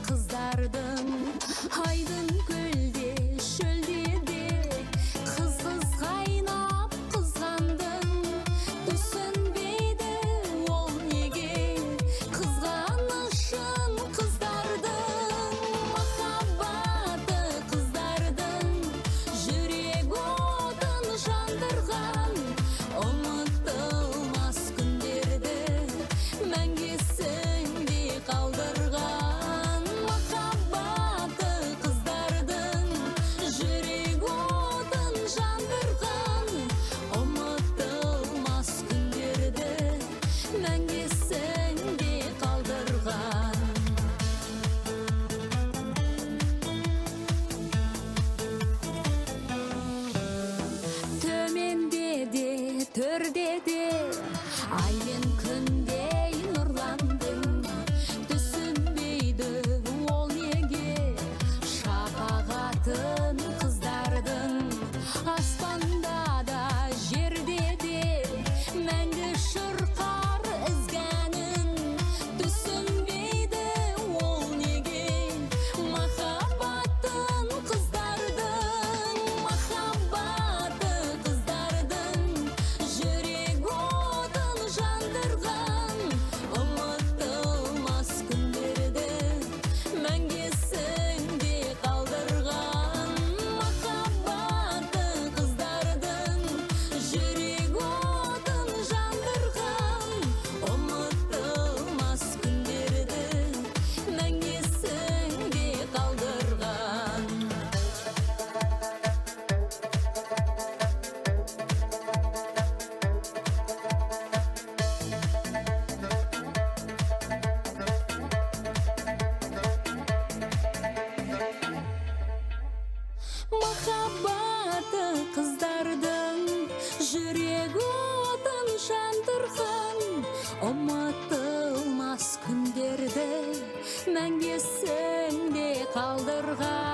қыздардың айдын көлде шөлдеде қыз қайнап қызғандың түсінбейді ол неге қызғанышын қыздардың махаббаты қыздардың жүрек отын жандырған ұмытылмас күндерді мәңгі есінде қалдырған махаббаты қыздардың жүрек отын жандырған ұмытылмас күндерді мәңгі есінде қалдырған. Төменде де төрде де ай мен күндей нұрландың түсінбейді ол неге шапағатын қыздардың аспанда да жерде де мәңгі шырқар ізгәнін түсінбейді ол неге махаббатын қыздардың махаббаты қыздардың жүрек отын жандырған ұмытылмас күндерді мәңгі есінде қалдырған махаббаты қыздардың жүрек отын жандырған ұмытылмас күндерді мәңгі есінде қалдырған. Махаббаты қыздардың жүрек отын жандырған ұмытылмас күндерді мәңгі есінде қалдырған.